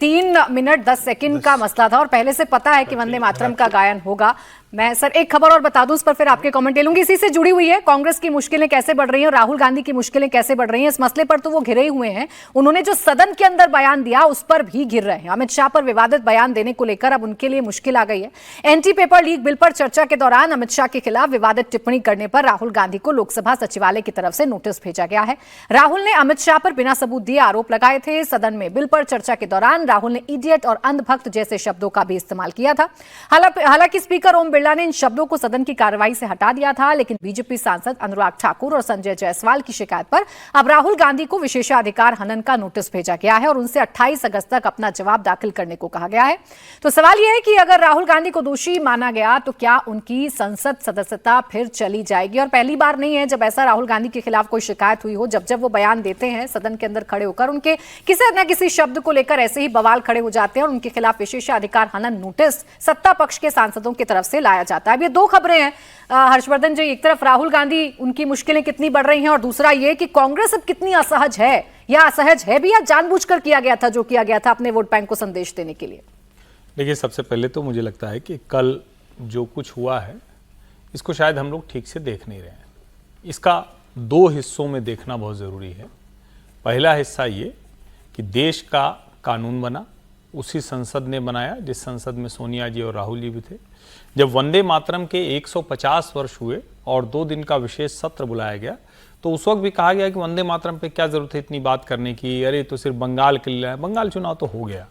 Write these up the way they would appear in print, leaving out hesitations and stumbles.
3 minute 10 second का मसला था और पहले से पता है कि वंदे मातरम का गायन होगा। मैं सर एक खबर और बता दूं, उस पर फिर आपके कमेंट ले लूंगी। इसी से जुड़ी हुई है, कांग्रेस की मुश्किलें कैसे बढ़ रही हैं और राहुल गांधी की मुश्किलें कैसे बढ़ रही हैं, इस मसले पर तो वो घिरे हुए हैं। उन्होंने जो सदन के अंदर बयान दिया उस पर भी घिर रहे हैं। अमित शाह पर विवादित बयान देने को लेकर अब उनके लिए मुश्किल आ गई है। एंटी पेपर लीक बिल पर चर्चा के दौरान अमित शाह के खिलाफ विवादित टिप्पणी करने पर राहुल गांधी को लोकसभा सचिवालय की तरफ से नोटिस भेजा गया है। राहुल ने अमित शाह पर बिना सबूत दिए आरोप लगाए थे। सदन में बिल पर चर्चा के दौरान राहुल ने इडियट और अंधभक्त जैसे शब्दों का भी इस्तेमाल किया था। हालांकि स्पीकर ओम बिरला ने इन शब्दों को सदन की कार्रवाई से हटा दिया था, लेकिन बीजेपी सांसद अनुराग ठाकुर और संजय जायसवाल की शिकायत पर अब राहुल गांधी को विशेषाधिकार हनन का नोटिस भेजा गया है और उनसे 28 अगस्त तक अपना जवाब दाखिल करने को कहा गया है। तो सवाल यह है कि अगर राहुल गांधी को दोषी माना गया तो क्या उनकी संसद सदस्यता फिर चली जाएगी? और पहली बार नहीं है जब ऐसा राहुल गांधी के खिलाफ कोई शिकायत हुई हो। जब वो बयान देते हैं सदन के अंदर खड़े होकर, उनके किसी न किसी शब्द को लेकर ऐसे ही बवाल खड़े हो जाते हैं और उनके खिलाफ विशेषाधिकार हनन नोटिस सत्ता पक्ष के सांसदों की तरफ से लाया जाता है। अब ये दो खबरें हैं हर्षवर्धन जी, एक तरफ राहुल गांधी उनकी मुश्किलें कितनी बढ़ रही हैं और दूसरा ये कि कांग्रेस अब कितनी असहज है या असहज है भी, या जानबूझकर किया गया था जो किया गया था अपने वोट बैंक को संदेश देने के लिए। देखिए, सबसे पहले तो मुझे लगता है कि कल जो कुछ हुआ है इसको शायद हम लोग ठीक से देख नहीं रहे हैं। इसका 2 हिस्सों में देखना बहुत ज़रूरी है। पहला हिस्सा ये कि देश का कानून बना, उसी संसद ने बनाया जिस संसद में सोनिया जी और राहुल जी भी थे। जब वंदे मातरम के 150 वर्ष हुए और 2 दिन का विशेष सत्र बुलाया गया तो उस वक्त भी कहा गया कि वंदे मातरम पे क्या जरूरत है इतनी बात करने की, अरे तो सिर्फ बंगाल के लिए है। बंगाल चुनाव तो हो गया,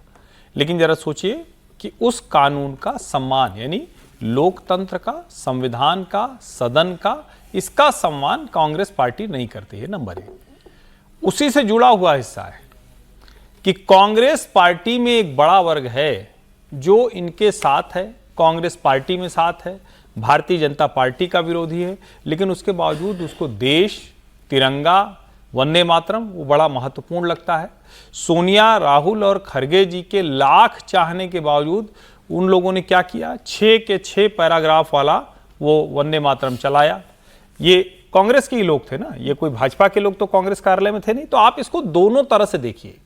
लेकिन जरा सोचिए कि उस कानून का सम्मान, यानी लोकतंत्र का, संविधान का, सदन का, इसका सम्मान कांग्रेस पार्टी नहीं करती है। नंबर 1। उसी से जुड़ा हुआ हिस्सा है कि कांग्रेस पार्टी में एक बड़ा वर्ग है जो इनके साथ है, कांग्रेस पार्टी में साथ है, भारतीय जनता पार्टी का विरोधी है, लेकिन उसके बावजूद उसको देश, तिरंगा, वंदे मातरम वो बड़ा महत्वपूर्ण लगता है। सोनिया, राहुल और खरगे जी के लाख चाहने के बावजूद उन लोगों ने क्या किया, 6 के 6 पैराग्राफ वाला वो वंदे मातरम चलाया। ये कांग्रेस के ही लोग थे ना, ये कोई भाजपा के लोग तो कांग्रेस कार्यालय में थे नहीं। तो आप इसको दोनों तरह से देखिए।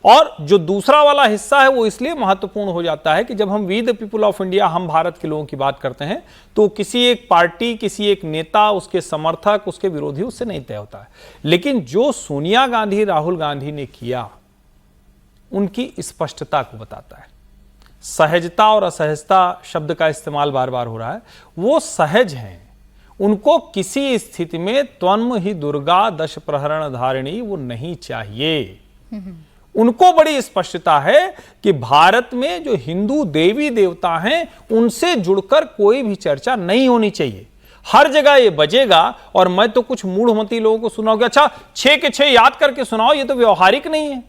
और जो दूसरा वाला हिस्सा है वो इसलिए महत्वपूर्ण हो जाता है कि जब हम we the people of India, हम भारत के लोगों की बात करते हैं तो किसी एक पार्टी, किसी एक नेता, उसके समर्थक, उसके विरोधी, उससे नहीं तय होता है। लेकिन जो सोनिया गांधी, राहुल गांधी ने किया, उनकी स्पष्टता को बताता है। सहजता और असहजता शब्द का इस्तेमाल बार बार हो रहा है। वो सहज हैं, उनको किसी स्थिति में त्वं ही दुर्गा दश प्रहरण धारिणी वो नहीं चाहिए। उनको बड़ी स्पष्टता है कि भारत में जो हिंदू देवी देवता हैं उनसे जुड़कर कोई भी चर्चा नहीं होनी चाहिए। हर जगह ये बजेगा। और मैं तो कुछ मूढ़मती लोगों को सुनाऊंगा, अच्छा 6 के 6 याद करके सुनाओ, ये तो व्यवहारिक नहीं है।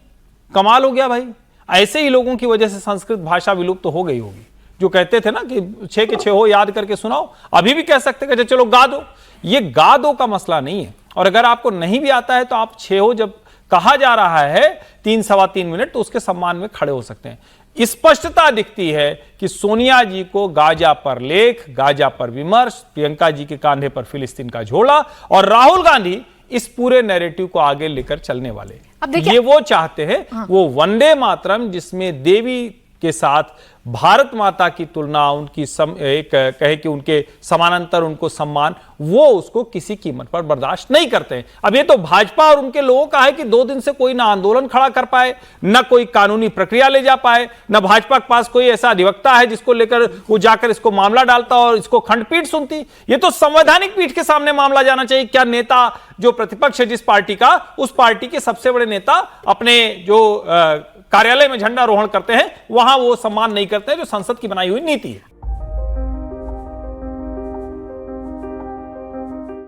कमाल हो गया भाई। ऐसे ही लोगों की वजह से संस्कृत भाषा विलुप्त तो हो गई होगी, जो कहते थे ना कि 6 के 6 हो याद करके सुनाओ। अभी भी कह सकते हैं चलो गा दो। ये गा दो का मसला नहीं है। और अगर आपको नहीं भी आता है तो आप 6 हो जब कहा जा रहा है 3 सवा 3 मिनट, तो उसके सम्मान में खड़े हो सकते हैं। स्पष्टता दिखती है कि सोनिया जी को गाजा पर लेख, गाजा पर विमर्श, प्रियंका जी के कांधे पर फिलिस्तीन का झोला, और राहुल गांधी इस पूरे नैरेटिव को आगे लेकर चलने वाले। ये वो चाहते हैं, वो वंदे मातरम जिसमें देवी के साथ भारत माता की तुलना, उनकी एक कहे कि उनके समानांतर उनको सम्मान, वो उसको किसी कीमत पर बर्दाश्त नहीं करते हैं। अब ये तो भाजपा और उनके लोगों का है कि 2 दिन से कोई ना आंदोलन खड़ा कर पाए, ना कोई कानूनी प्रक्रिया ले जा पाए, ना भाजपा के पास कोई ऐसा अधिवक्ता है जिसको लेकर वो जाकर इसको मामला डालता और इसको खंडपीठ सुनती। ये तो संवैधानिक पीठ के सामने मामला जाना चाहिए। क्या नेता जो प्रतिपक्ष है जिस पार्टी का, उस पार्टी के सबसे बड़े नेता अपने जो कार्यालय में झंडा रोहण करते हैं वहां वो सम्मान नहीं करते हैं जो संसद की बनाई हुई नीति है।